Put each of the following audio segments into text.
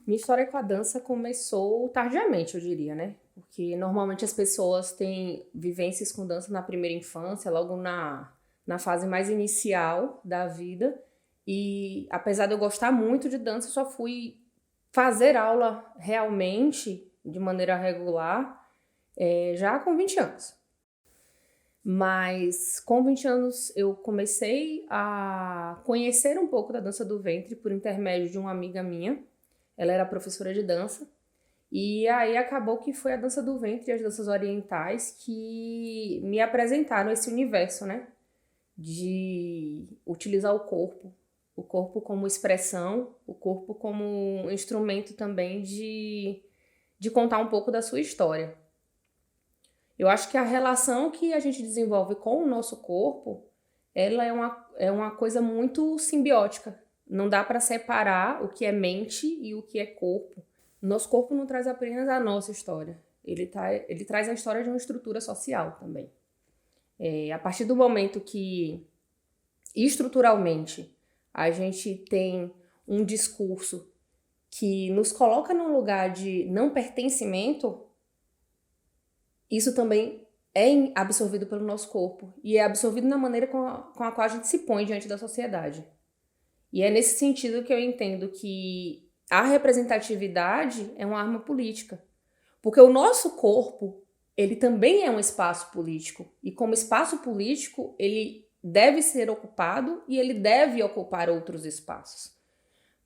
Minha história com a dança começou tardiamente, eu diria, né? Porque normalmente as pessoas têm vivências com dança na primeira infância, logo na fase mais inicial da vida. E apesar de eu gostar muito de dança, eu só fui fazer aula realmente, de maneira regular, já com 20 anos. Mas com 20 anos eu comecei a conhecer um pouco da dança do ventre por intermédio de uma amiga minha. Ela era professora de dança. E aí acabou que foi a dança do ventre e as danças orientais que me apresentaram esse universo, né? De utilizar o corpo como expressão, o corpo como um instrumento também de contar um pouco da sua história. Eu acho que a relação que a gente desenvolve com o nosso corpo, ela é uma coisa muito simbiótica. Não dá para separar o que é mente e o que é corpo. Nosso corpo não traz apenas a nossa história. Ele traz a história de uma estrutura social também. A partir do momento que, estruturalmente, a gente tem um discurso que nos coloca num lugar de não pertencimento, isso também é absorvido pelo nosso corpo e é absorvido na maneira com a qual a gente se põe diante da sociedade. E é nesse sentido que eu entendo que a representatividade é uma arma política. Porque o nosso corpo, ele também é um espaço político. E como espaço político, ele deve ser ocupado e ele deve ocupar outros espaços.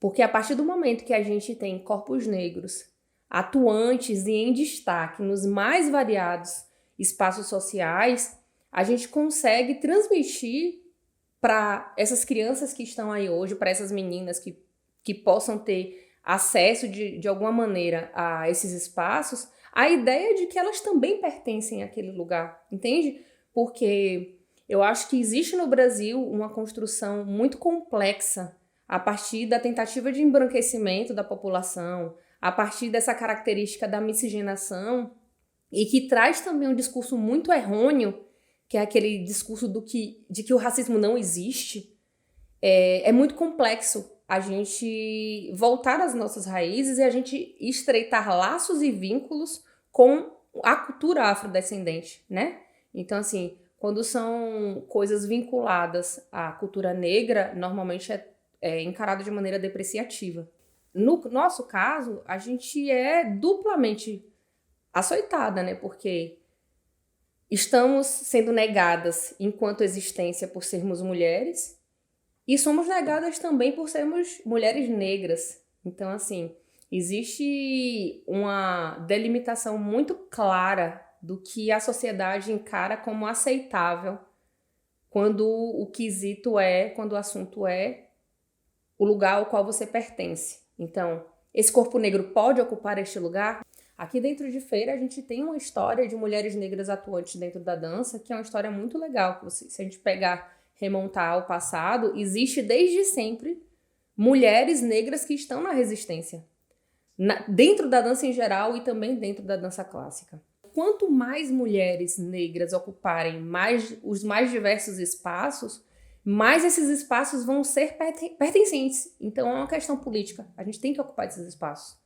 Porque a partir do momento que a gente tem corpos negros atuantes e em destaque nos mais variados espaços sociais, a gente consegue transmitir para essas crianças que estão aí hoje, para essas meninas que possam ter acesso de alguma maneira a esses espaços, a ideia de que elas também pertencem àquele lugar, entende? Porque eu acho que existe no Brasil uma construção muito complexa a partir da tentativa de embranquecimento da população, a partir dessa característica da miscigenação, e que traz também um discurso muito errôneo, que é aquele discurso de que o racismo não existe. É muito complexo a gente voltar às nossas raízes e a gente estreitar laços e vínculos com a cultura afrodescendente, né? Então, assim, quando são coisas vinculadas à cultura negra, normalmente é encarado de maneira depreciativa. No nosso caso, a gente é duplamente açoitada, né? Porque estamos sendo negadas enquanto existência por sermos mulheres e somos negadas também por sermos mulheres negras. Então, assim, existe uma delimitação muito clara do que a sociedade encara como aceitável quando quando o assunto é o lugar ao qual você pertence. Então, esse corpo negro pode ocupar este lugar? Aqui dentro de Feira a gente tem uma história de mulheres negras atuantes dentro da dança, que é uma história muito legal. Se a gente remontar ao passado, existe desde sempre mulheres negras que estão na resistência. Dentro da dança em geral e também dentro da dança clássica. Quanto mais mulheres negras ocuparem os mais diversos espaços, mais esses espaços vão ser pertencentes. Então é uma questão política. A gente tem que ocupar esses espaços.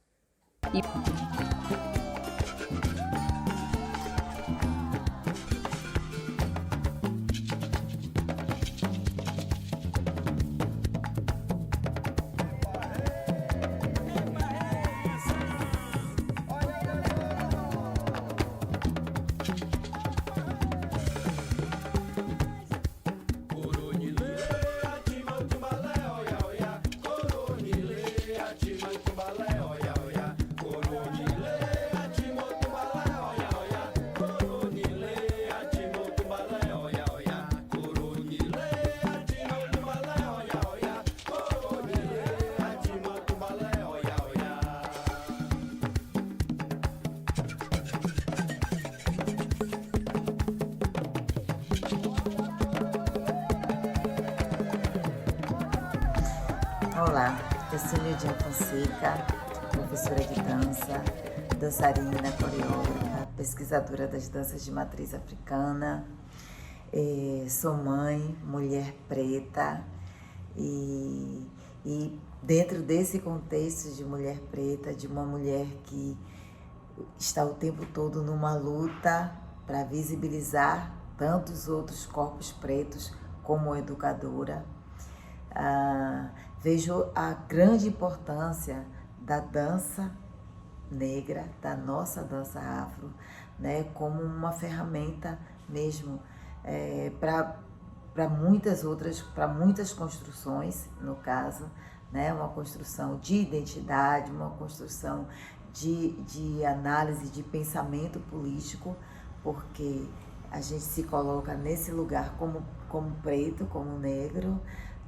Olá, eu sou Liudinha Fonseca, professora de dança, dançarina, coreógrafa, pesquisadora das danças de matriz africana. Sou mãe, mulher preta e dentro desse contexto de mulher preta, de uma mulher que está o tempo todo numa luta para visibilizar tantos outros corpos pretos como educadora, vejo a grande importância da dança negra, da nossa dança afro, né, como uma ferramenta mesmo para muitas construções, no caso, né, uma construção de identidade, uma construção de análise, de pensamento político, porque a gente se coloca nesse lugar como preto, como negro,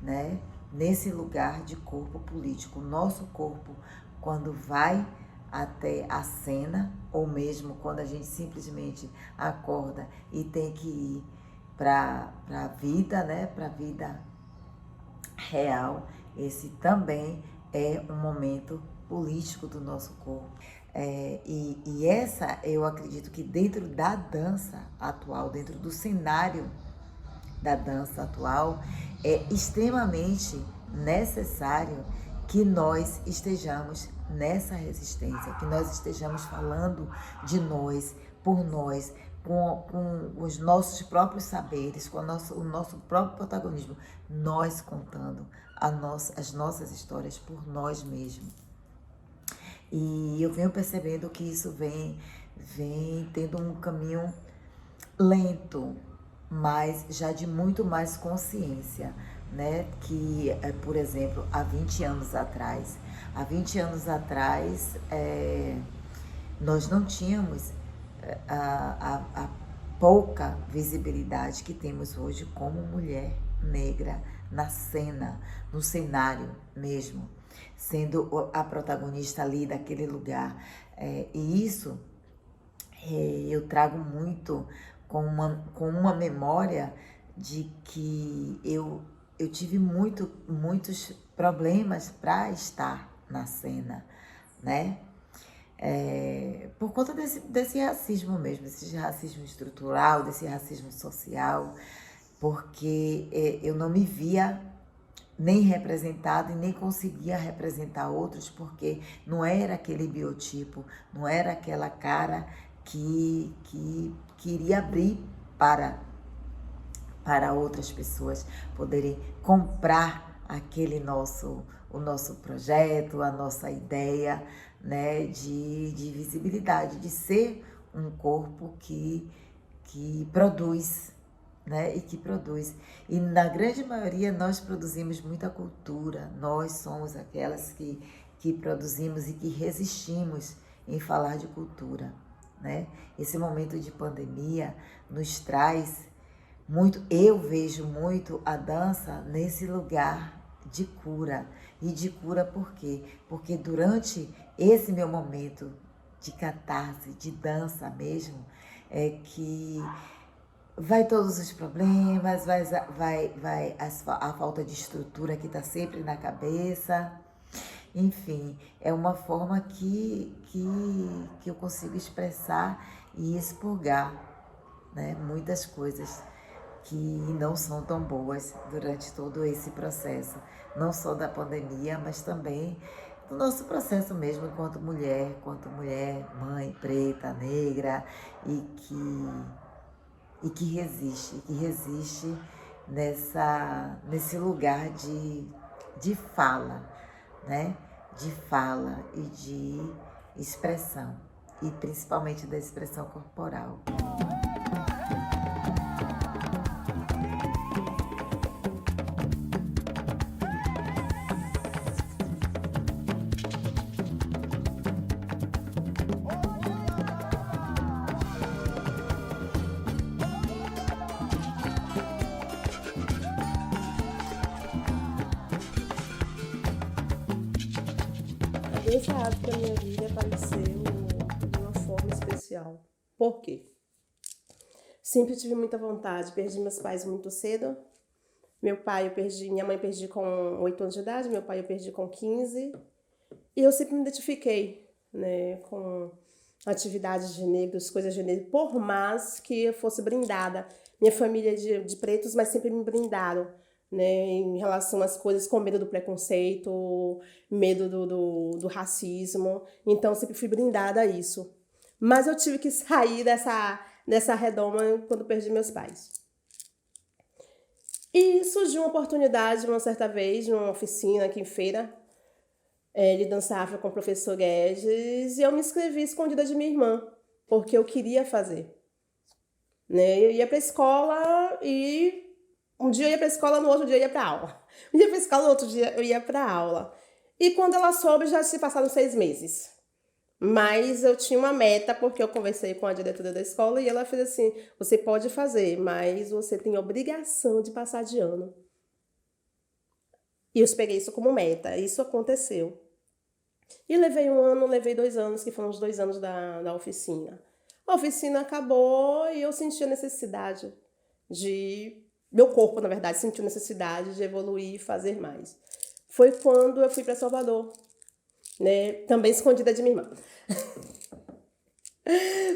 né, nesse lugar de corpo político. O nosso corpo, quando vai até a cena, ou mesmo quando a gente simplesmente acorda e tem que ir para a vida, né, para a vida real, esse também é um momento político do nosso corpo. E essa, eu acredito que dentro da dança atual, dentro do cenário da dança atual, é extremamente necessário que nós estejamos nessa resistência, que nós estejamos falando de nós, por nós, com os nossos próprios saberes, com o nosso próprio protagonismo, nós contando as nossas histórias por nós mesmos. E eu venho percebendo que isso vem tendo um caminho lento, mas já de muito mais consciência, né? Que, por exemplo, há 20 anos atrás, nós não tínhamos a pouca visibilidade que temos hoje como mulher negra na cena, no cenário mesmo, sendo a protagonista ali daquele lugar. E isso eu trago muito com uma memória de que eu tive muitos problemas para estar na cena, né? Por conta desse racismo mesmo, desse racismo estrutural, desse racismo social, porque eu não me via nem representada e nem conseguia representar outros, porque não era aquele biotipo, não era aquela cara que iria abrir para outras pessoas poderem comprar o nosso projeto, a nossa ideia, né, de visibilidade, de ser um corpo que produz, né, e que produz. E na grande maioria nós produzimos muita cultura, nós somos aquelas que produzimos e que resistimos em falar de cultura, né? Esse momento de pandemia nos traz muito, eu vejo muito a dança nesse lugar de cura. E de cura por quê? Porque durante esse meu momento de catarse, de dança mesmo, é que vai todos os problemas, vai a falta de estrutura que está sempre na cabeça. Enfim, é uma forma que eu consigo expressar e expurgar, né, muitas coisas que não são tão boas durante todo esse processo, não só da pandemia, mas também do nosso processo mesmo enquanto mulher, mãe, preta, negra, e que resiste nesse lugar de fala, né? De fala e de expressão, e principalmente da expressão corporal. A dança afro na minha vida apareceu de uma forma especial. Por quê? Sempre tive muita vontade. Perdi meus pais muito cedo. Minha mãe eu perdi com 8 anos de idade, meu pai eu perdi com 15. E eu sempre me identifiquei, né, com atividades de negros, coisas de negro, por mais que eu fosse brindada. Minha família é de pretos, mas sempre me brindaram, né, em relação às coisas, com medo do preconceito, medo do racismo. Então, eu sempre fui brindada a isso. Mas eu tive que sair dessa redoma quando perdi meus pais. E surgiu uma oportunidade, uma certa vez, numa oficina aqui em Feira, de dança afro com o professor Guedes, e eu me inscrevi escondida de minha irmã, porque eu queria fazer. Né? Eu ia para a escola e um dia eu ia para a escola, no outro dia eu ia para aula. Um dia para a escola, no outro dia eu ia para aula. E quando ela soube, já se passaram 6 meses. Mas eu tinha uma meta, porque eu conversei com a diretora da escola e ela fez assim: você pode fazer, mas você tem obrigação de passar de ano. E eu peguei isso como meta. Isso aconteceu. E levei 1 ano, levei 2 anos, que foram os 2 anos da oficina. A oficina acabou e eu senti a necessidade meu corpo, na verdade, sentiu necessidade de evoluir e fazer mais. Foi quando eu fui para Salvador, né? Também escondida de minha irmã.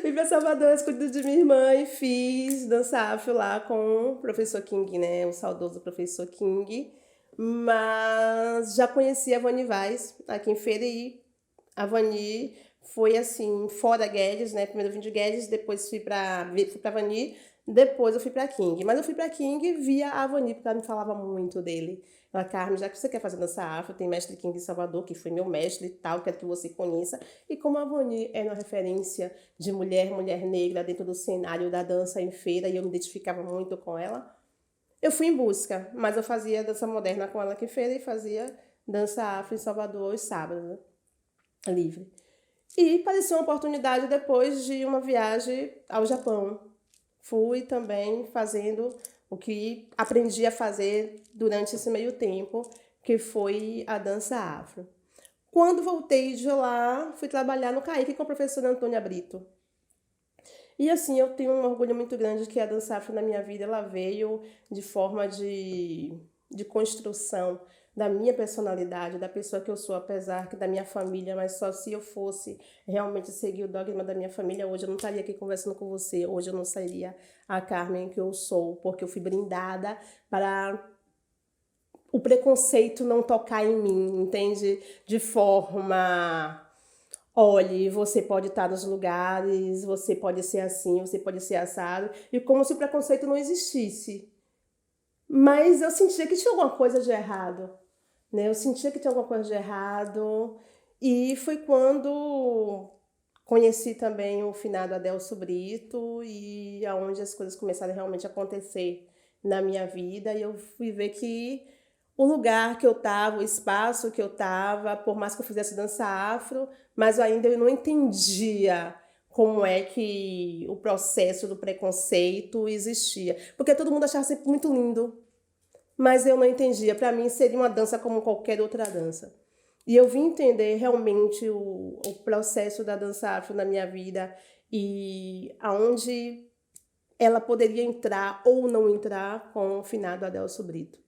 Fui para Salvador escondida de minha irmã e fiz dança afro lá com o professor King, né? O saudoso professor King. Mas já conhecia a Vani Vaz aqui em Feira e a Vani foi assim, fora Guedes, né? Primeiro eu vim de Guedes, depois fui pra Vani, depois eu fui pra King. Mas eu fui pra King via a Vani, porque ela me falava muito dele. Ela, Carmen, já que você quer fazer dança afro, tem mestre King em Salvador, que foi meu mestre e tal, quero que você conheça. E como a Vani é uma referência de mulher negra dentro do cenário da dança em Feira, e eu me identificava muito com ela, eu fui em busca. Mas eu fazia dança moderna com ela aqui em Feira e fazia dança afro em Salvador aos sábados, né? Livre. E apareceu uma oportunidade depois de uma viagem ao Japão. Fui também fazendo o que aprendi a fazer durante esse meio tempo, que foi a dança afro. Quando voltei de lá, fui trabalhar no CAIC com a professora Antônia Brito. E assim, eu tenho um orgulho muito grande que a dança afro na minha vida, ela veio de forma de construção da minha personalidade, da pessoa que eu sou, apesar que da minha família, mas só se eu fosse realmente seguir o dogma da minha família, hoje eu não estaria aqui conversando com você, hoje eu não seria a Carmen que eu sou, porque eu fui brindada para o preconceito não tocar em mim, entende? De forma: olhe, você pode estar nos lugares, você pode ser assim, você pode ser assado, e como se o preconceito não existisse. Mas eu sentia que tinha alguma coisa de errado, né? Eu sentia que tinha alguma coisa de errado, e foi quando conheci também o finado Adelso Brito, e aonde as coisas começaram realmente a acontecer na minha vida, e eu fui ver que o lugar que eu estava, o espaço que eu estava, por mais que eu fizesse dança afro, mas ainda eu não entendia como é que o processo do preconceito existia. Porque todo mundo achava sempre muito lindo, mas eu não entendia. Para mim seria uma dança como qualquer outra dança. E eu vim entender realmente o processo da dança afro na minha vida e aonde ela poderia entrar ou não entrar com o finado Adelso Brito.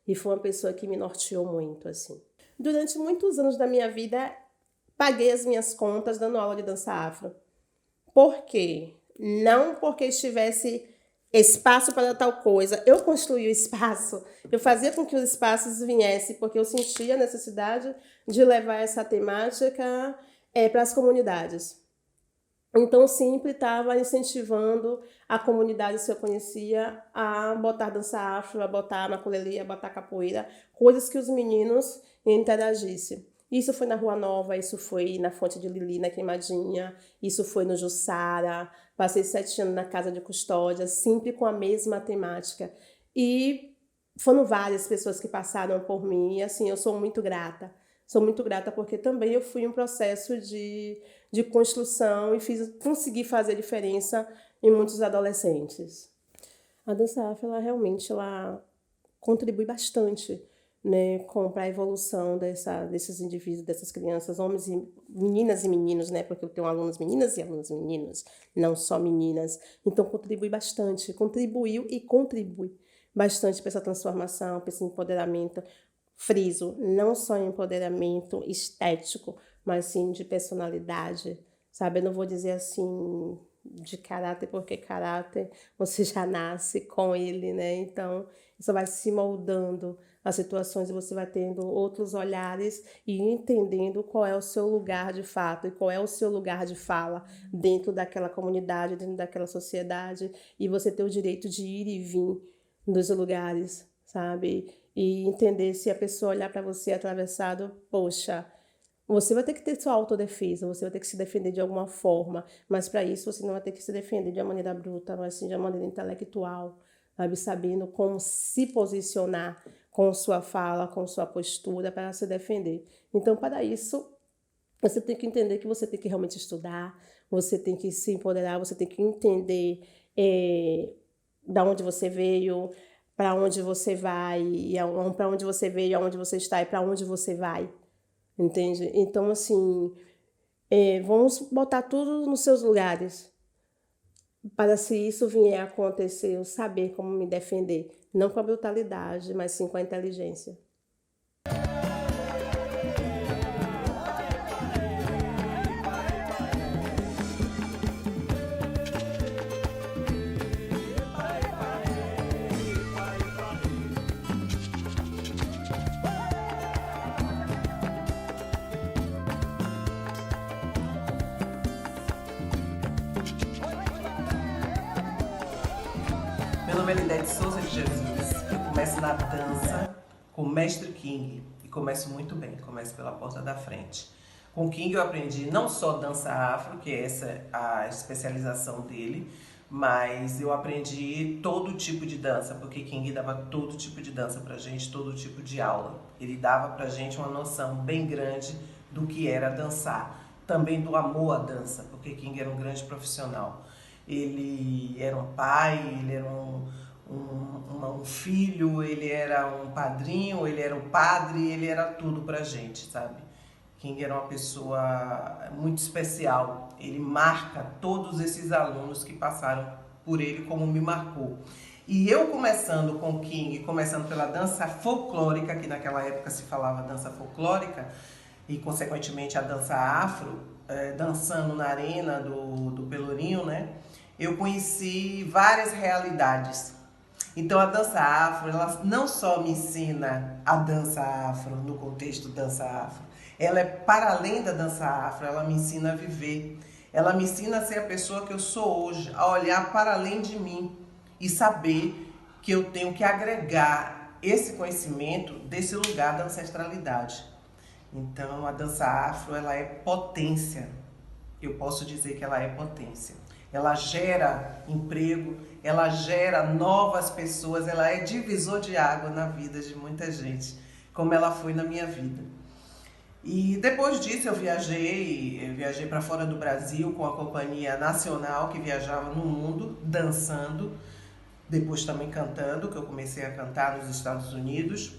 E foi uma pessoa que me norteou muito, assim. Durante muitos anos da minha vida, paguei as minhas contas dando aula de dança afro. Por quê? Não porque estivesse espaço para tal coisa. Eu construí o espaço. Eu fazia com que os espaços viessem, porque eu sentia a necessidade de levar essa temática para as comunidades. Então, sempre estava incentivando a comunidade, se eu conhecia, a botar dança afro, a botar maculelê, a botar capoeira, coisas que os meninos interagissem. Isso foi na Rua Nova, isso foi na Fonte de Lili, na Queimadinha, isso foi no Jussara. Passei 7 anos na Casa de Custódia, sempre com a mesma temática. E foram várias pessoas que passaram por mim, e assim, eu sou muito grata. Sou muito grata porque também eu fui um processo de construção e consegui fazer diferença em muitos adolescentes. A dança afro, ela realmente contribui bastante, né, para a evolução desses indivíduos, dessas crianças, homens e meninos, né, porque eu tenho alunos meninas e alunos meninos, não só meninas. Então, contribuiu e contribui bastante para essa transformação, para esse empoderamento. Friso, não só empoderamento estético, mas sim de personalidade, sabe? Eu não vou dizer assim de caráter, porque caráter você já nasce com ele, né? Então, isso vai se moldando as situações e você vai tendo outros olhares e entendendo qual é o seu lugar de fato e qual é o seu lugar de fala dentro daquela comunidade, dentro daquela sociedade, e você ter o direito de ir e vir dos lugares, sabe? E entender, se a pessoa olhar para você atravessado, poxa, você vai ter que ter sua autodefesa, você vai ter que se defender de alguma forma, mas para isso você não vai ter que se defender de uma maneira bruta, mas sim de uma maneira intelectual, sabe? Sabendo como se posicionar com sua fala, com sua postura para se defender. Então, para isso, você tem que entender que você tem que realmente estudar, você tem que se empoderar, você tem que entender da onde você veio, para onde você vai, para onde você veio, aonde você está e para onde você vai. Entende? Então, assim, vamos botar tudo nos seus lugares, para se isso vier a acontecer, eu saber como me defender. Não com a brutalidade, mas sim com a inteligência. Meu nome é Lidete Souza de Jesus. Eu começo na dança com o Mestre King e começo muito bem, começo pela porta da frente. Com o King eu aprendi não só dança afro, que é essa a especialização dele, mas eu aprendi todo tipo de dança, porque King dava todo tipo de dança pra gente, todo tipo de aula. Ele dava pra gente uma noção bem grande do que era dançar, também do amor à dança, porque King era um grande profissional. Ele era um pai, ele era um filho, ele era um padrinho, ele era um padre, ele era tudo pra gente, sabe? King era uma pessoa muito especial, ele marca todos esses alunos que passaram por ele como me marcou. E eu começando com o King, começando pela dança folclórica, que naquela época se falava dança folclórica, e consequentemente a dança afro, dançando na arena do Pelourinho, né? Eu conheci várias realidades. Então a dança afro, ela não só me ensina a dança afro, no contexto dança afro, ela é para além da dança afro, ela me ensina a viver. Ela me ensina a ser a pessoa que eu sou hoje, a olhar para além de mim e saber que eu tenho que agregar esse conhecimento desse lugar da ancestralidade. Então a dança afro, ela é potência. Eu posso dizer que ela é potência. Ela gera emprego, ela gera novas pessoas, ela é divisor de água na vida de muita gente, como ela foi na minha vida. E depois disso eu viajei para fora do Brasil com a companhia nacional que viajava no mundo, dançando, depois também cantando, que eu comecei a cantar nos Estados Unidos.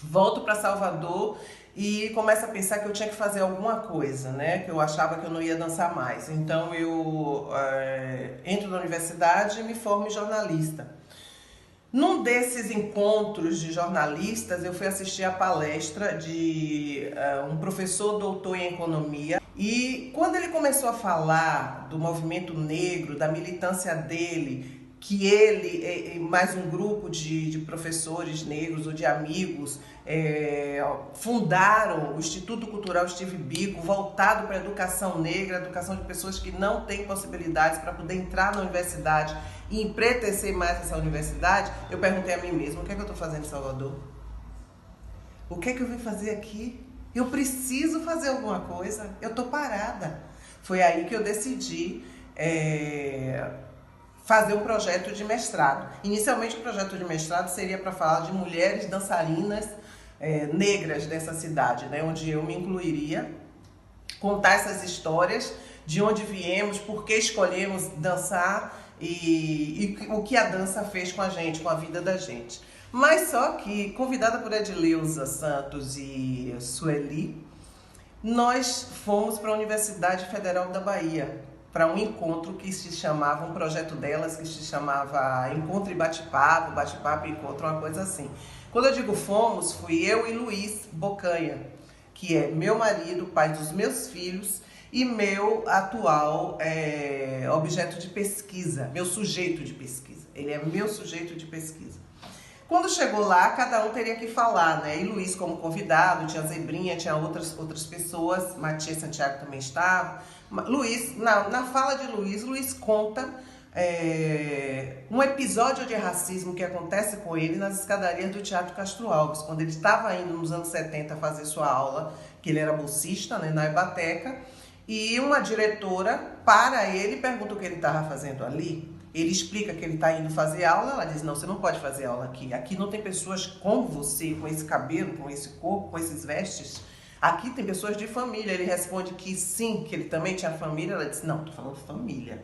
Volto para Salvador e começo a pensar que eu tinha que fazer alguma coisa, né? Que eu achava que eu não ia dançar mais. Então eu entro na universidade e me formo em jornalista. Num desses encontros de jornalistas, eu fui assistir a palestra de um professor doutor em economia. E quando ele começou a falar do movimento negro, da militância dele, que ele, mais um grupo de professores negros ou de amigos, fundaram o Instituto Cultural Steve Biko, voltado para a educação negra, a educação de pessoas que não têm possibilidades para poder entrar na universidade e empretecer mais essa universidade, eu perguntei a mim mesma, o que é que eu estou fazendo em Salvador? O que é que eu vim fazer aqui? Eu preciso fazer alguma coisa, eu estou parada. Foi aí que eu decidi fazer um projeto de mestrado. Inicialmente o projeto de mestrado seria para falar de mulheres dançarinas negras dessa cidade, né, onde eu me incluiria, contar essas histórias, de onde viemos, por que escolhemos dançar e o que a dança fez com a gente, com a vida da gente. Mas só que, convidada por Edileuza Santos e Sueli, nós fomos para a Universidade Federal da Bahia, para um encontro que se chamava, um projeto delas que se chamava Encontro e Bate-Papo, Bate-Papo e Encontro, uma coisa assim. Quando eu digo fomos, fui eu e Luiz Bocanha, que é meu marido, pai dos meus filhos, e meu atual objeto de pesquisa, meu sujeito de pesquisa. Ele é meu sujeito de pesquisa. Quando chegou lá, cada um teria que falar, né? E Luiz como convidado, tinha Zebrinha, tinha outras pessoas, Matias Santiago também estava. Luiz, na fala de Luiz conta um episódio de racismo que acontece com ele nas escadarias do Teatro Castro Alves, quando ele estava indo nos anos 70 fazer sua aula, que ele era bolsista, né, na Ebateca, e uma diretora para ele pergunta o que ele estava fazendo ali. Ele explica que ele está indo fazer aula, ela diz, não, você não pode fazer aula aqui. Aqui não tem pessoas como você, com esse cabelo, com esse corpo, com esses vestes. Aqui tem pessoas de família. Ele responde que sim, que ele também tinha família. Ela diz, não, estou falando família.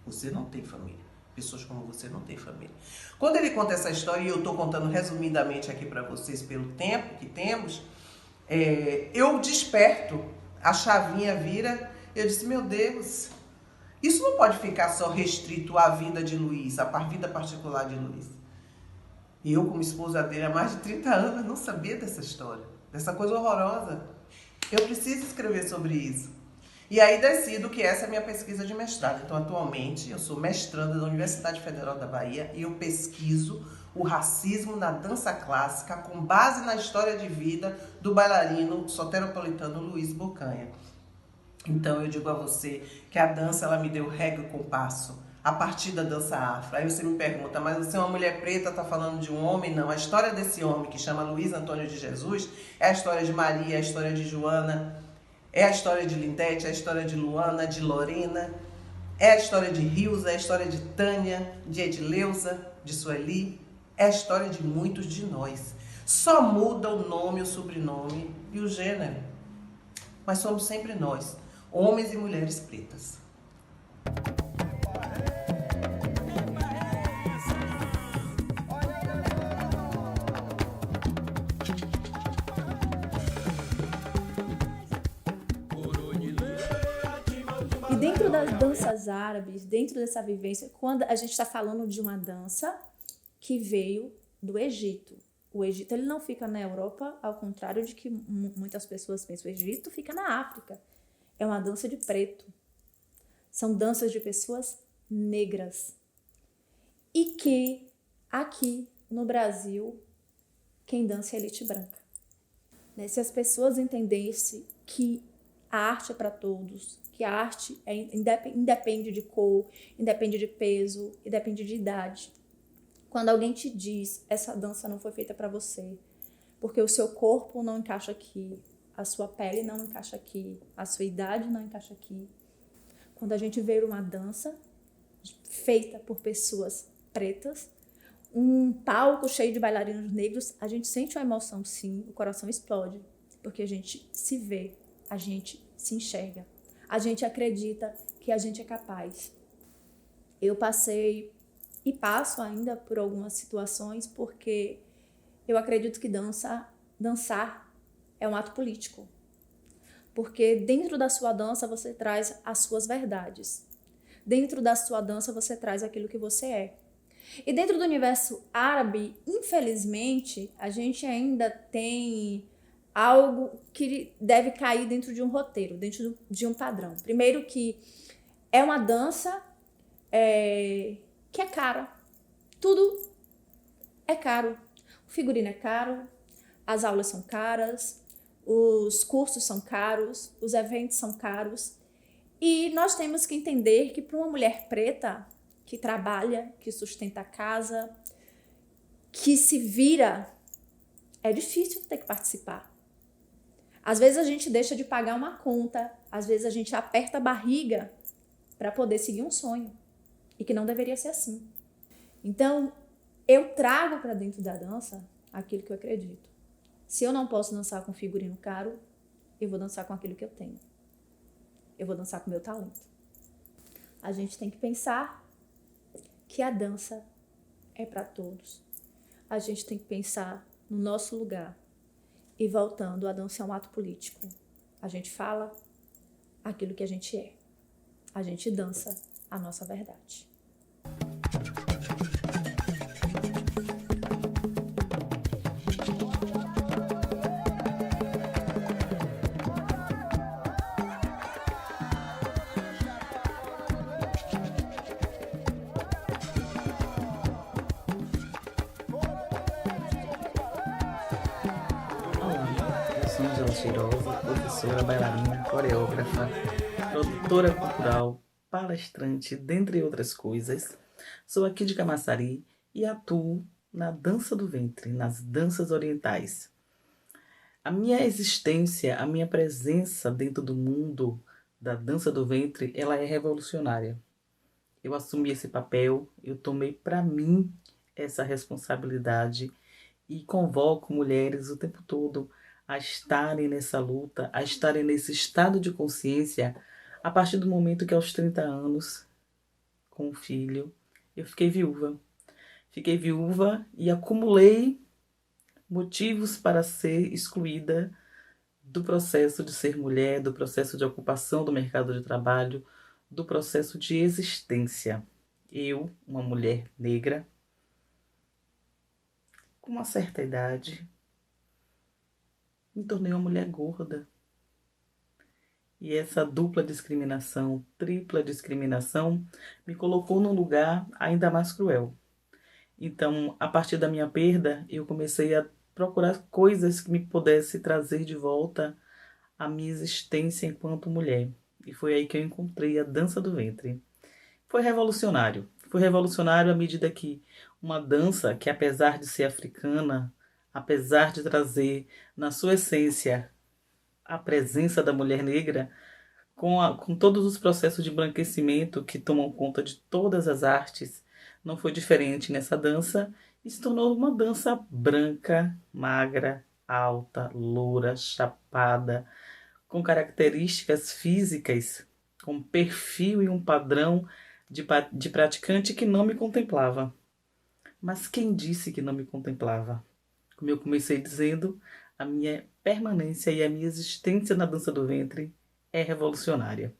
Você não tem família. Pessoas como você não têm família. Quando ele conta essa história, e eu estou contando resumidamente aqui para vocês pelo tempo que temos, eu desperto, a chavinha vira, eu disse, meu Deus, isso não pode ficar só restrito à vida de Luiz, à vida particular de Luiz. E eu, como esposa dele há mais de 30 anos, não sabia dessa história, dessa coisa horrorosa. Eu preciso escrever sobre isso. E aí decido que essa é a minha pesquisa de mestrado. Então, atualmente, eu sou mestranda da Universidade Federal da Bahia e eu pesquiso o racismo na dança clássica com base na história de vida do bailarino soteropolitano Luiz Bocanha. Então, eu digo a você que a dança, ela me deu regra e compasso a partir da dança afro. Aí você me pergunta, mas você é uma mulher preta, está falando de um homem? Não, a história desse homem que chama Luiz Antônio de Jesus é a história de Maria, é a história de Joana, é a história de Lindete, é a história de Luana, de Lorena, é a história de Rios, é a história de Tânia, de Edileuza, de Sueli, é a história de muitos de nós. Só muda o nome, o sobrenome e o gênero. Mas somos sempre nós, homens e mulheres pretas. E dentro das danças árabes, dentro dessa vivência, quando a gente está falando de uma dança que veio do Egito. O Egito ele não fica na Europa, ao contrário de que muitas pessoas pensam, o Egito fica na África. É uma dança de preto. São danças de pessoas negras. E que aqui no Brasil, quem dança é a elite branca. Se as pessoas entendessem que a arte é para todos, que a arte independe de cor, independe de peso, independe de idade. Quando alguém te diz, essa dança não foi feita para você, porque o seu corpo não encaixa aqui, a sua pele não encaixa aqui, a sua idade não encaixa aqui. Quando a gente vê uma dança feita por pessoas pretas, um palco cheio de bailarinos negros, a gente sente uma emoção sim, o coração explode, porque a gente se vê, a gente se enxerga, a gente acredita que a gente é capaz. Eu passei e passo ainda por algumas situações porque eu acredito que dançar é um ato político. Porque dentro da sua dança você traz as suas verdades. Dentro da sua dança você traz aquilo que você é. E dentro do universo árabe, infelizmente, a gente ainda tem algo que deve cair dentro de um roteiro, dentro de um padrão. Primeiro que é uma dança que é cara. Tudo é caro. O figurino é caro, as aulas são caras, os cursos são caros, os eventos são caros. E nós temos que entender que para uma mulher preta que trabalha, que sustenta a casa, que se vira, é difícil ter que participar. Às vezes a gente deixa de pagar uma conta, às vezes a gente aperta a barriga para poder seguir um sonho. E que não deveria ser assim. Então, eu trago para dentro da dança aquilo que eu acredito. Se eu não posso dançar com figurino caro, eu vou dançar com aquilo que eu tenho. Eu vou dançar com o meu talento. A gente tem que pensar que a dança é para todos. A gente tem que pensar no nosso lugar. E voltando, a dança é um ato político. A gente fala aquilo que a gente é. A gente dança a nossa verdade. Isabela Cheirosa, professora, bailarina, coreógrafa, produtora cultural, palestrante, dentre outras coisas. Sou aqui de Camaçari e atuo na dança do ventre, nas danças orientais. A minha existência, a minha presença dentro do mundo da dança do ventre, ela é revolucionária. Eu assumi esse papel, eu tomei para mim essa responsabilidade e convoco mulheres o tempo todo a estarem nessa luta, a estarem nesse estado de consciência a partir do momento que aos 30 anos, com um filho, eu fiquei viúva. Fiquei viúva e acumulei motivos para ser excluída do processo de ser mulher, do processo de ocupação do mercado de trabalho, do processo de existência. Eu, uma mulher negra, com uma certa idade, me tornei uma mulher gorda. E essa dupla discriminação, tripla discriminação, me colocou num lugar ainda mais cruel. Então, a partir da minha perda, eu comecei a procurar coisas que me pudessem trazer de volta a minha existência enquanto mulher. E foi aí que eu encontrei a dança do ventre. Foi revolucionário. Foi revolucionário à medida que uma dança que, apesar de ser africana, apesar de trazer na sua essência a presença da mulher negra, com todos os processos de embranquecimento que tomam conta de todas as artes, não foi diferente nessa dança e se tornou uma dança branca, magra, alta, loura, chapada, com características físicas, com perfil e um padrão de praticante que não me contemplava. Mas quem disse que não me contemplava? Como eu comecei dizendo, a minha permanência e a minha existência na dança do ventre é revolucionária.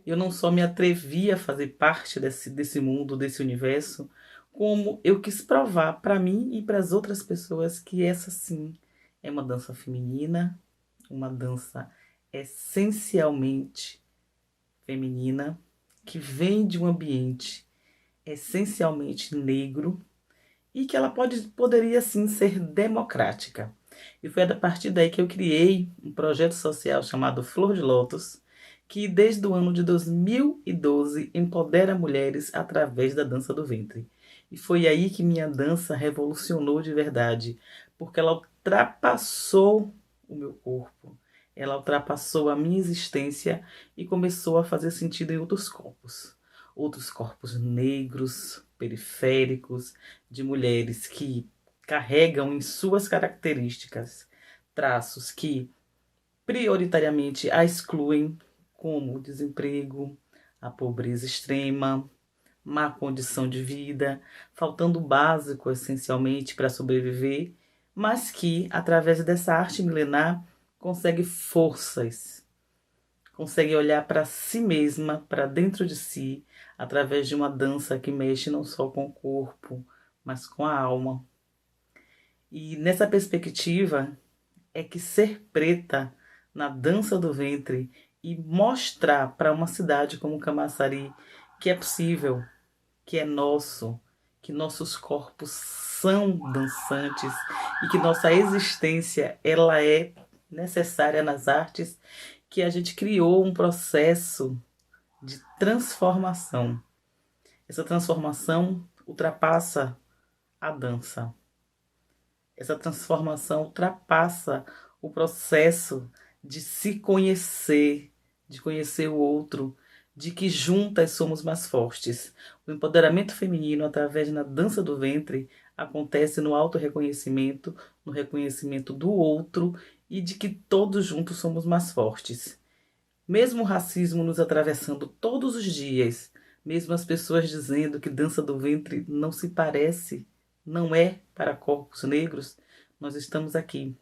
Eu não só me atrevi a fazer parte desse mundo, desse universo, como eu quis provar para mim e para as outras pessoas que essa sim é uma dança feminina, uma dança essencialmente feminina, que vem de um ambiente essencialmente negro e que ela poderia sim ser democrática. E foi a partir daí que eu criei um projeto social chamado Flor de Lótus, que desde o ano de 2012 empodera mulheres através da dança do ventre. E foi aí que minha dança revolucionou de verdade, porque ela ultrapassou o meu corpo, ela ultrapassou a minha existência e começou a fazer sentido em outros corpos negros, periféricos, de mulheres que carregam em suas características traços que prioritariamente a excluem, como o desemprego, a pobreza extrema, má condição de vida, faltando o básico essencialmente para sobreviver, mas que, através dessa arte milenar, consegue forças, consegue olhar para si mesma, para dentro de si, através de uma dança que mexe não só com o corpo, mas com a alma. E nessa perspectiva é que ser preta na dança do ventre e mostrar para uma cidade como Camaçari que é possível, que é nosso, que nossos corpos são dançantes e que nossa existência ela é necessária nas artes, que a gente criou um processo de transformação. Essa transformação ultrapassa a dança. Essa transformação ultrapassa o processo de se conhecer, de conhecer o outro, de que juntas somos mais fortes. O empoderamento feminino, através da dança do ventre, acontece no autorreconhecimento, no reconhecimento do outro e de que todos juntos somos mais fortes. Mesmo o racismo nos atravessando todos os dias, mesmo as pessoas dizendo que dança do ventre não se parece, não é para corpos negros, nós estamos aqui,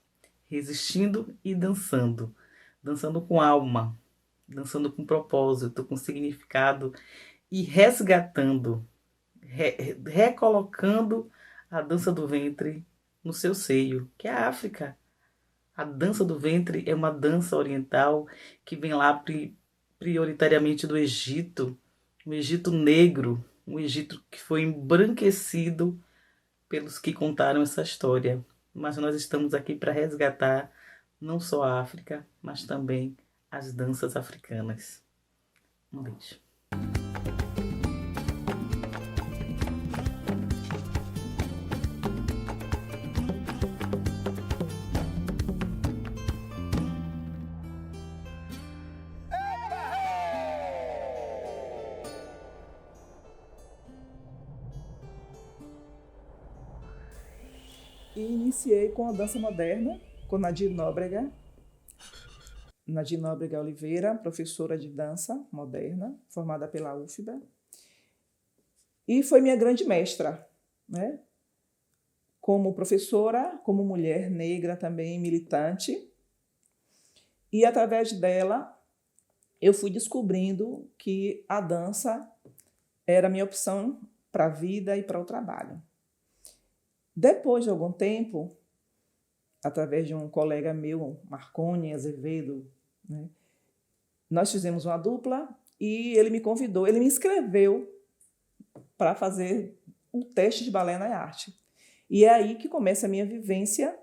resistindo e dançando. Dançando com alma, dançando com propósito, com significado e resgatando, recolocando a dança do ventre no seu seio, que é a África. A dança do ventre é uma dança oriental que vem lá prioritariamente do Egito, um Egito negro, um Egito que foi embranquecido pelos que contaram essa história. Mas nós estamos aqui para resgatar não só a África, mas também as danças africanas. Um beijo. E iniciei com a dança moderna, com Nadir Nóbrega. Nadir Nóbrega Oliveira, professora de dança moderna, formada pela UFBA. E foi minha grande mestra, né? Como professora, como mulher negra também, militante. E através dela, eu fui descobrindo que a dança era a minha opção para a vida e para o trabalho. Depois de algum tempo, através de um colega meu, Marconi Azevedo, né, nós fizemos uma dupla e ele me convidou, ele me inscreveu para fazer um teste de balé na arte. E é aí que começa a minha vivência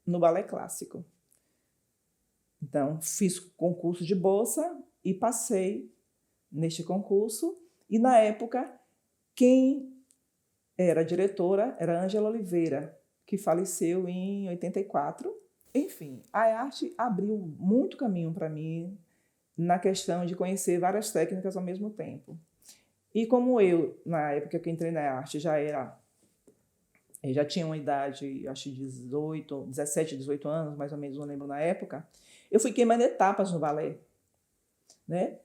no balé clássico. Então, fiz concurso de bolsa e passei neste concurso. E, na época, quem era diretora era Ângela Oliveira, que faleceu em 84. Enfim, a arte abriu muito caminho para mim na questão de conhecer várias técnicas ao mesmo tempo. E como eu, na época que eu entrei na arte, já tinha uma idade, acho que 17, 18 anos, mais ou menos, não lembro na época, eu fui queimando etapas no balé, né?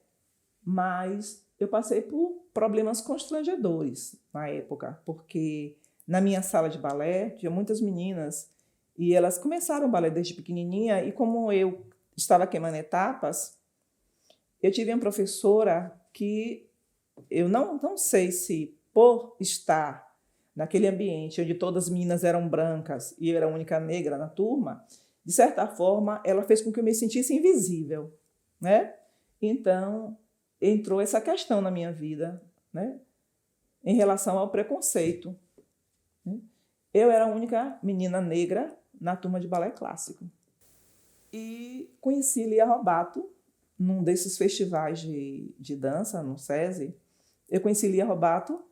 Mas eu passei por problemas constrangedores na época, porque na minha sala de balé tinha muitas meninas e elas começaram o balé desde pequenininha e como eu estava queimando etapas, eu tive uma professora que eu não sei se por estar naquele ambiente onde todas as meninas eram brancas e eu era a única negra na turma, de certa forma, ela fez com que eu me sentisse invisível, né? Então, entrou essa questão na minha vida, né? Em relação ao preconceito. Eu era a única menina negra na turma de balé clássico. E conheci Lia Robato num desses festivais de dança, no SESI. Eu conheci Lia Robato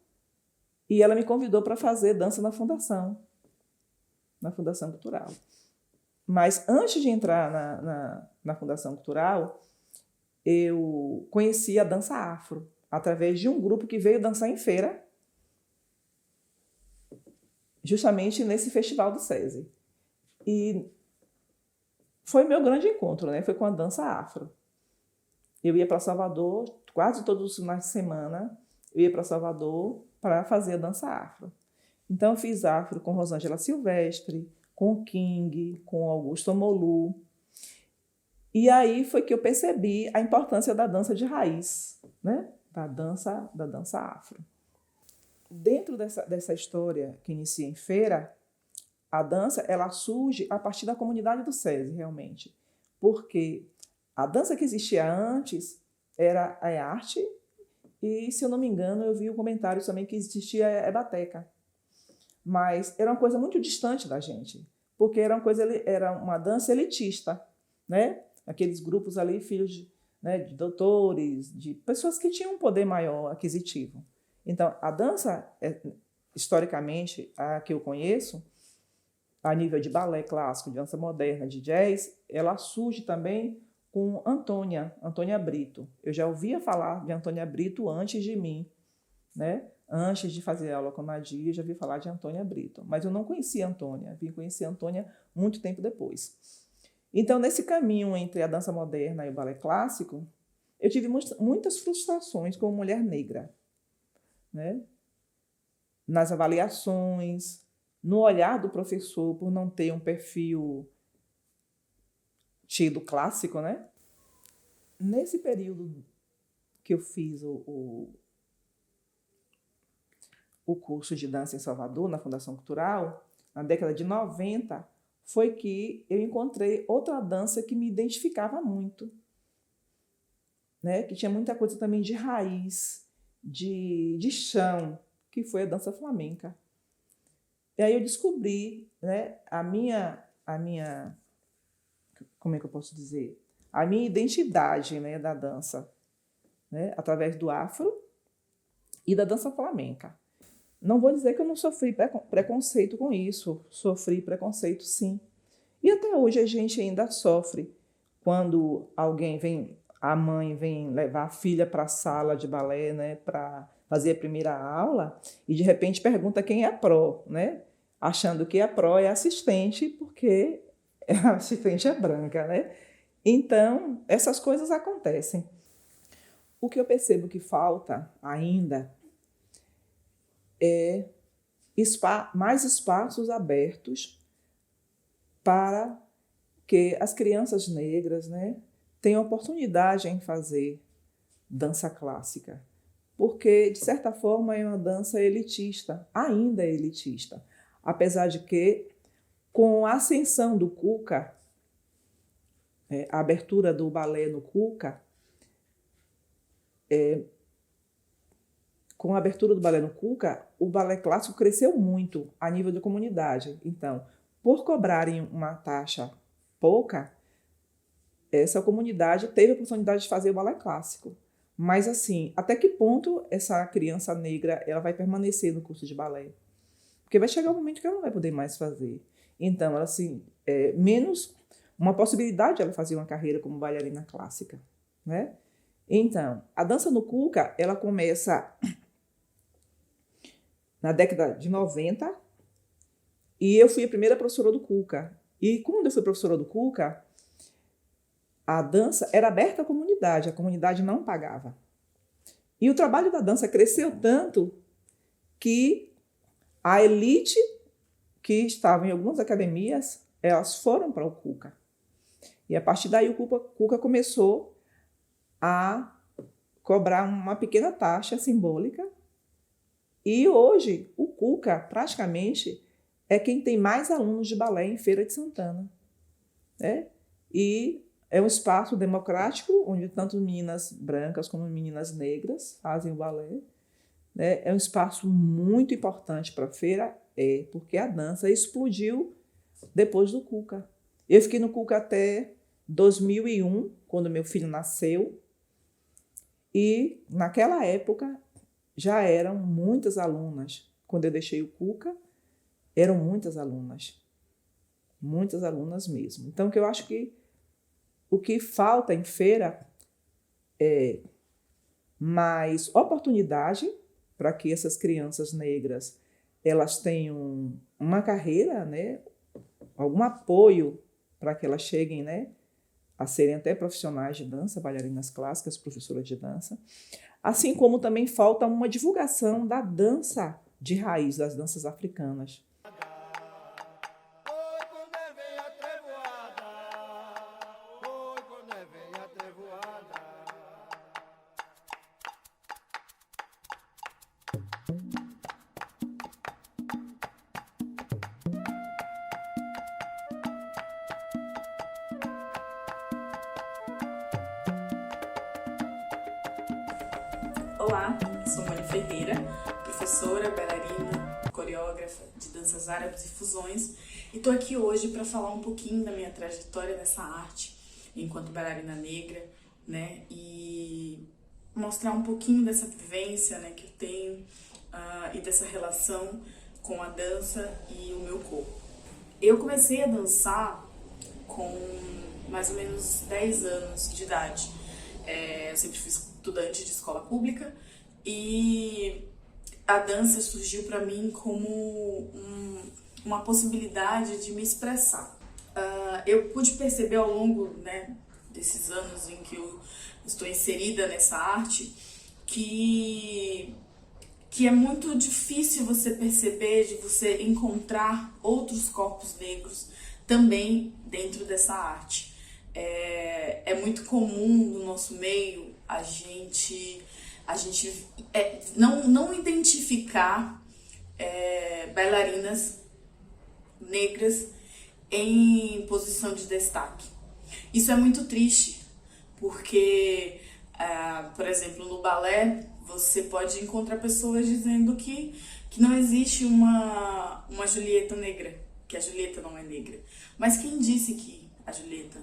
e ela me convidou para fazer dança na Fundação Cultural. Mas antes de entrar na Fundação Cultural, eu conheci a dança afro, através de um grupo que veio dançar em feira, justamente nesse festival do SESI. E foi meu grande encontro, né? Foi com a dança afro. Eu ia para Salvador, quase todos os finais de semana, eu ia para Salvador para fazer a dança afro. Então, eu fiz afro com Rosângela Silvestre, com o King, com Augusto Omolu. E aí foi que eu percebi a importância da dança de raiz, né? da dança afro. Dentro dessa história que inicia em feira, a dança ela surge a partir da comunidade do SESI, realmente. Porque a dança que existia antes era a arte e, se eu não me engano, eu vi um comentário também que existia a bateca. Mas era uma coisa muito distante da gente, porque era uma dança elitista, né? Aqueles grupos ali, filhos de doutores, de pessoas que tinham um poder maior aquisitivo. Então, a dança, historicamente, a que eu conheço, a nível de balé clássico, de dança moderna, de jazz, ela surge também com Antônia Brito. Eu já ouvia falar de Antônia Brito antes de mim, né? Antes de fazer aula com Nadir, eu já vi falar de Antônia Brito. Mas eu não conhecia a Antônia, vim conhecer a Antônia muito tempo depois. Então, nesse caminho entre a dança moderna e o balé clássico, eu tive muitas frustrações como mulher negra, né? Nas avaliações, no olhar do professor por não ter um perfil tido clássico, né? Nesse período que eu fiz o curso de dança em Salvador, na Fundação Cultural, na década de 90, foi que eu encontrei outra dança que me identificava muito, né? Que tinha muita coisa também de raiz, de chão, que foi a dança flamenca. E aí eu descobri, né, a minha como é que eu posso dizer? A minha identidade, né, da dança, né, através do afro e da dança flamenca. Não vou dizer que eu não sofri preconceito com isso, sofri preconceito sim. E até hoje a gente ainda sofre quando alguém vem, a mãe vem levar a filha para a sala de balé, né, para fazer a primeira aula e de repente pergunta quem é a pró, né, achando que a pró é assistente porque a assistente é branca, né? Então, essas coisas acontecem. O que eu percebo que falta ainda é mais espaços abertos para que as crianças negras, né, tenham oportunidade em fazer dança clássica. Porque, de certa forma, é uma dança elitista, ainda é elitista. Apesar de que, com a ascensão do Cuca, a abertura do balé no Cuca, com a abertura do balé no Cuca, o balé clássico cresceu muito a nível de comunidade. Então, por cobrarem uma taxa pouca, essa comunidade teve a oportunidade de fazer o balé clássico. Mas, assim, até que ponto essa criança negra ela vai permanecer no curso de balé? Porque vai chegar um momento que ela não vai poder mais fazer. Então, ela, assim, menos uma possibilidade de ela fazer uma carreira como bailarina clássica, né? Então, a dança no Cuca, ela começa na década de 90 e eu fui a primeira professora do Cuca. E quando eu fui professora do Cuca, a dança era aberta à comunidade, a comunidade não pagava. E o trabalho da dança cresceu tanto que a elite que estava em algumas academias, elas foram para o Cuca. E a partir daí o Cuca começou a cobrar uma pequena taxa simbólica. E hoje o Cuca praticamente é quem tem mais alunos de balé em Feira de Santana, né? E é um espaço democrático onde tanto meninas brancas como meninas negras fazem o balé, né? É um espaço muito importante para a feira, porque a dança explodiu depois do Cuca. Eu fiquei no Cuca até 2001, quando meu filho nasceu, e naquela época já eram muitas alunas. Quando eu deixei o Cuca, eram muitas alunas mesmo. Então, que eu acho que o que falta em feira é mais oportunidade para que essas crianças negras elas tenham uma carreira, né, algum apoio para que elas cheguem, né, a serem até profissionais de dança, bailarinas clássicas, professoras de dança. Assim como também falta uma divulgação da dança de raiz, das danças africanas. Olá, sou Mari Ferreira, professora, bailarina, coreógrafa de danças árabes e fusões, e estou aqui hoje para falar um pouquinho da minha trajetória nessa arte enquanto bailarina negra, né, e mostrar um pouquinho dessa vivência, né, que eu tenho e dessa relação com a dança e o meu corpo. Eu comecei a dançar com mais ou menos 10 anos de idade. Eu sempre fui estudante de escola pública e a dança surgiu para mim como uma possibilidade de me expressar. Eu pude perceber ao longo, né, desses anos em que eu estou inserida nessa arte que é muito difícil você perceber, de você encontrar outros corpos negros também dentro dessa arte. É muito comum no nosso meio a gente não identificar bailarinas negras em posição de destaque. Isso é muito triste, porque, por exemplo, no balé, você pode encontrar pessoas dizendo que não existe uma Julieta negra, que a Julieta não é negra. Mas quem disse que a Julieta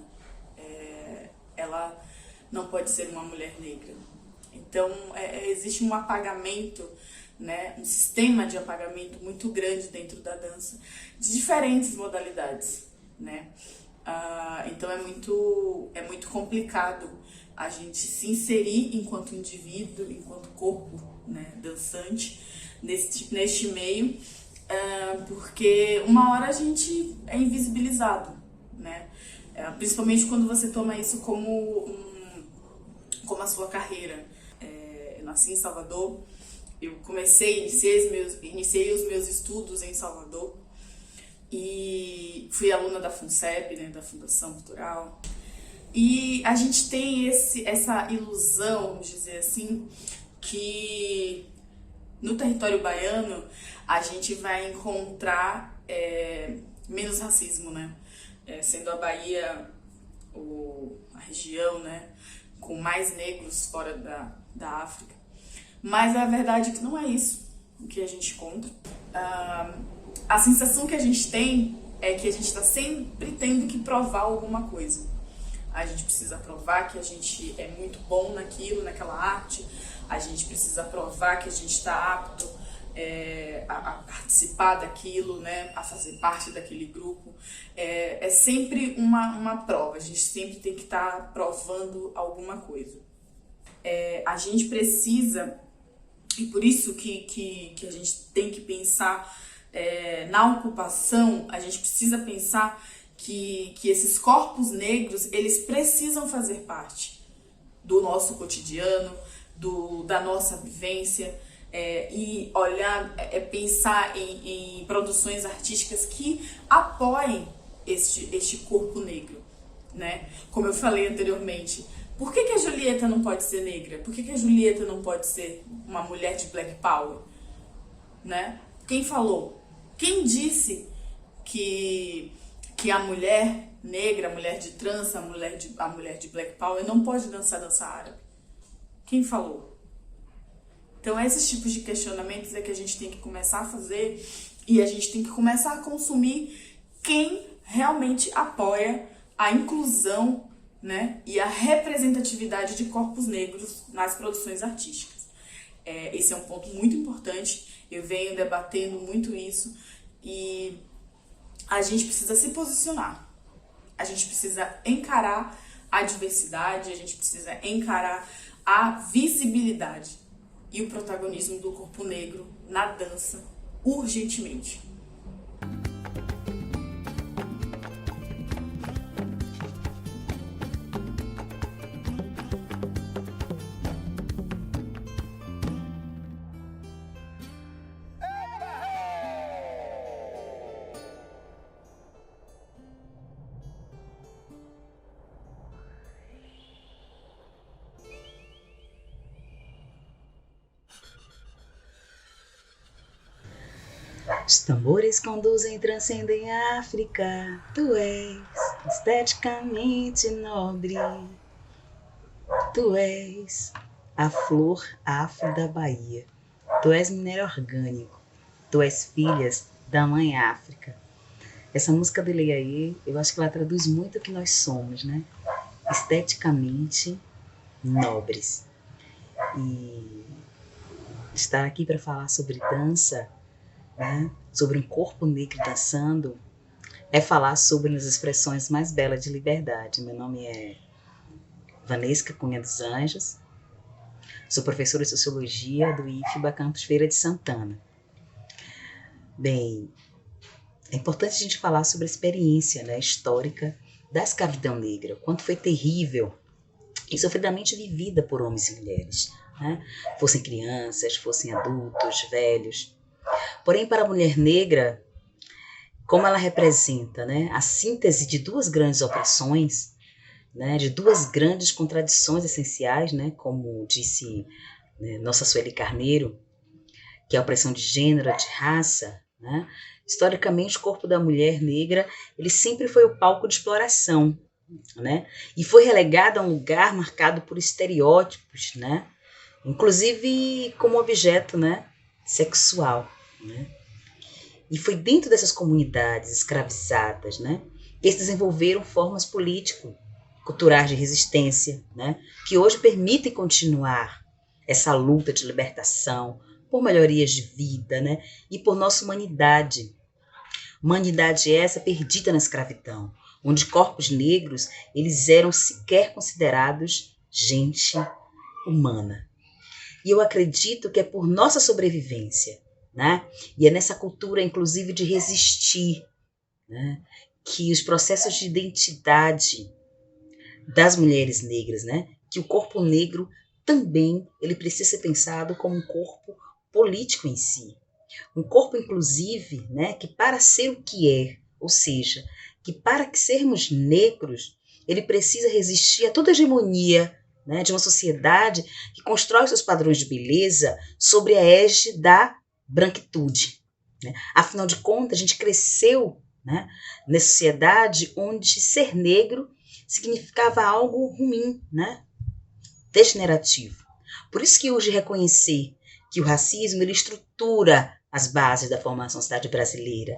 ela não pode ser uma mulher negra. Então, existe um apagamento, né, um sistema de apagamento muito grande dentro da dança, de diferentes modalidades, né? Então, é muito complicado a gente se inserir enquanto indivíduo, enquanto corpo, né, dançante, neste meio, porque uma hora a gente é invisibilizado, né? Principalmente quando você toma isso como a sua carreira. Eu nasci em Salvador, eu iniciei os meus estudos em Salvador e fui aluna da FUNCEB, né, da Fundação Cultural. E a gente tem essa ilusão, vamos dizer assim, que no território baiano a gente vai encontrar menos racismo, né? Sendo a Bahia a região, né, com mais negros fora da África. Mas a verdade é que não é isso o que a gente encontra. A sensação que a gente tem é que a gente está sempre tendo que provar alguma coisa. A gente precisa provar que a gente é muito bom naquela arte. A gente precisa provar que a gente está apto a participar daquilo, né, a fazer parte daquele grupo. É sempre uma prova, a gente sempre tem que estar provando alguma coisa. A gente precisa, e por isso que a gente tem que pensar na ocupação, a gente precisa pensar que esses corpos negros, eles precisam fazer parte do nosso cotidiano, da nossa vivência, e olhar, pensar em produções artísticas que apoiem este corpo negro, né? Como eu falei anteriormente, por que a Julieta não pode ser negra? Por que a Julieta não pode ser uma mulher de Black Power? Né? Quem falou? Quem disse que a mulher negra, a mulher de trança, a mulher de Black Power não pode dança árabe? Quem falou? Então, esses tipos de questionamentos é que a gente tem que começar a fazer, e a gente tem que começar a consumir quem realmente apoia a inclusão, né, e a representatividade de corpos negros nas produções artísticas. Esse é um ponto muito importante, eu venho debatendo muito isso, e a gente precisa se posicionar, a gente precisa encarar a diversidade, a gente precisa encarar a visibilidade e o protagonismo do corpo negro na dança urgentemente. Os tambores conduzem e transcendem a África. Tu és esteticamente nobre. Tu és a flor afro da Bahia. Tu és minério orgânico. Tu és filhas da mãe África. Essa música do Ileaê, eu acho que ela traduz muito o que nós somos, né? Esteticamente nobres. E estar aqui para falar sobre dança, né, sobre um corpo negro dançando, é falar sobre as expressões mais belas de liberdade. Meu nome é Vanesca Cunha dos Anjos, sou professora de Sociologia do IFBA Campus Feira de Santana. Bem, é importante a gente falar sobre a experiência, né, histórica da escravidão negra, o quanto foi terrível e sofridamente vivida por homens e mulheres, né, fossem crianças, fossem adultos, velhos. Porém, para a mulher negra, como ela representa, né, a síntese de duas grandes opressões, né, de duas grandes contradições essenciais, né, como disse, né, nossa Sueli Carneiro, que é a opressão de gênero, de raça, né, historicamente o corpo da mulher negra ele sempre foi o palco de exploração, né, e foi relegado a um lugar marcado por estereótipos, né, inclusive como objeto, né, sexual, né? E foi dentro dessas comunidades escravizadas, né, que eles desenvolveram formas culturais de resistência, né, que hoje permitem continuar essa luta de libertação por melhorias de vida, né, e por nossa humanidade. Humanidade essa perdida na escravidão, onde corpos negros eles eram sequer considerados gente humana. E eu acredito que é por nossa sobrevivência, né, e é nessa cultura, inclusive, de resistir, né, que os processos de identidade das mulheres negras, né, que o corpo negro também ele precisa ser pensado como um corpo político em si. Um corpo, inclusive, né, que para ser o que é, ou seja, que para que sermos negros, ele precisa resistir a toda a hegemonia, né, de uma sociedade que constrói seus padrões de beleza sobre a égide da branquitude. Né? Afinal de contas, a gente cresceu, né, nessa sociedade onde ser negro significava algo ruim, né, degenerativo. Por isso que hoje reconhecer que o racismo ele estrutura as bases da formação da sociedade brasileira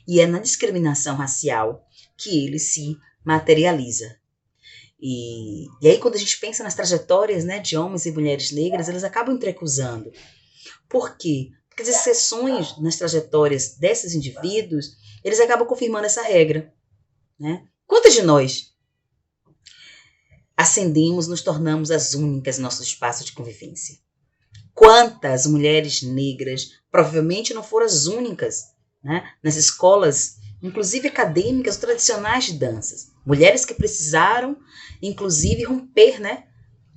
e é na discriminação racial que ele se materializa. E aí quando a gente pensa nas trajetórias, né, de homens e mulheres negras, elas acabam entrecruzando. Por quê? Porque as exceções nas trajetórias desses indivíduos, eles acabam confirmando essa regra. Né? Quantas de nós ascendemos, nos tornamos as únicas em nosso espaço de convivência? Quantas mulheres negras provavelmente não foram as únicas, né, nas escolas, inclusive acadêmicas, tradicionais de danças? Mulheres que precisaram, inclusive, romper, né,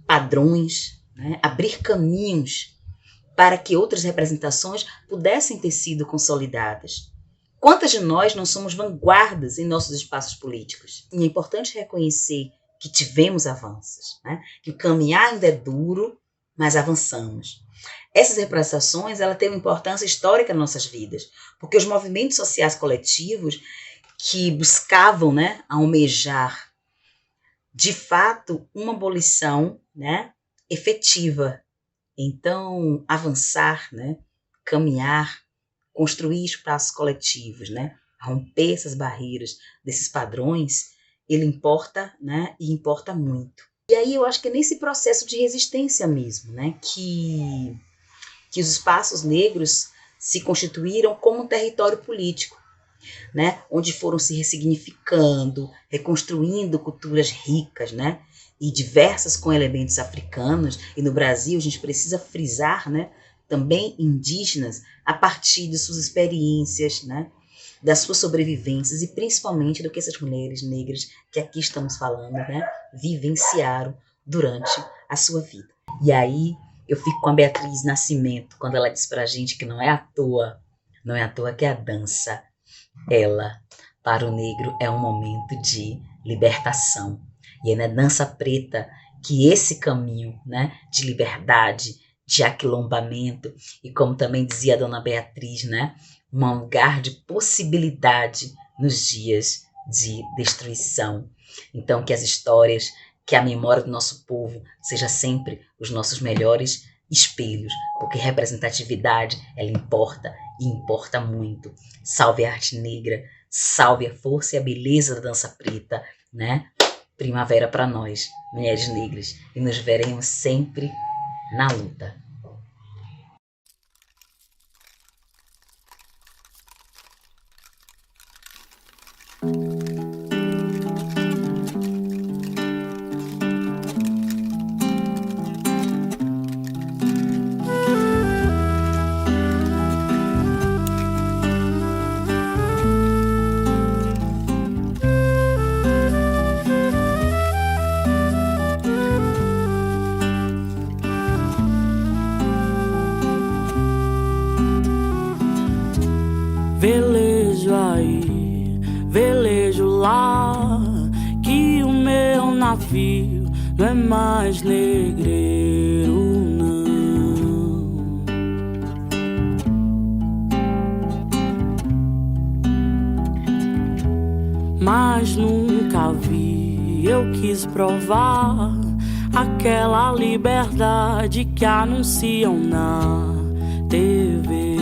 padrões, né, abrir caminhos para que outras representações pudessem ter sido consolidadas. Quantas de nós não somos vanguardas em nossos espaços políticos? E é importante reconhecer que tivemos avanços, né? Que o caminhar ainda é duro, mas avançamos. Essas representações ela têm uma importância histórica nas nossas vidas, porque os movimentos sociais coletivos que buscavam, né, almejar, de fato, uma abolição, né, efetiva. Então, avançar, né, caminhar, construir espaços coletivos, né, romper essas barreiras desses padrões, ele importa, né, e importa muito. E aí eu acho que é nesse processo de resistência mesmo, né, que os espaços negros se constituíram como um território político, né, onde foram se ressignificando, reconstruindo culturas ricas, né, e diversas com elementos africanos. E no Brasil a gente precisa frisar, né, também indígenas a partir de suas experiências, né, das suas sobrevivências e principalmente do que essas mulheres negras que aqui estamos falando, né, vivenciaram durante a sua vida. E aí eu fico com a Beatriz Nascimento quando ela diz pra gente que não é à toa que a dança, ela, para o negro, é um momento de libertação. E é na dança preta que esse caminho, né, de liberdade, de aquilombamento, e como também dizia a dona Beatriz, né, um lugar de possibilidade nos dias de destruição. Então, que as histórias, que a memória do nosso povo seja sempre os nossos melhores espelhos, porque representatividade, ela importa e importa muito. Salve a arte negra, salve a força e a beleza da dança preta, né? Primavera para nós, mulheres negras, e nos veremos sempre na luta. Velejo aí, velejo lá, que o meu navio não é mais negreiro, não. Mas nunca vi, eu quis provar aquela liberdade que anunciam na TV.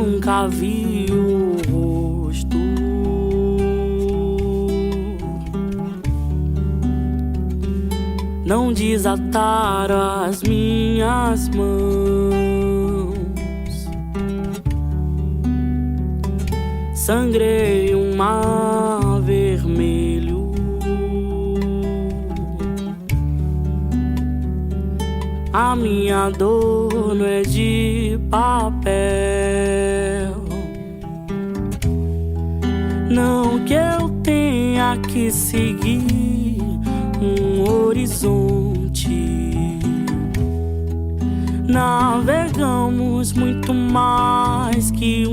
nunca vi o rosto. Não desataram as minhas mãos. Sangrei um mar vermelho. A minha dor não é de papel. Não que eu tenha que seguir um horizonte. Navegamos muito mais que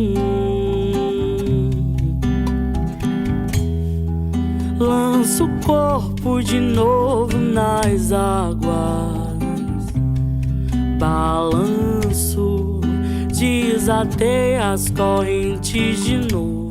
lanço o corpo de novo nas águas, balanço, desatei as correntes de novo.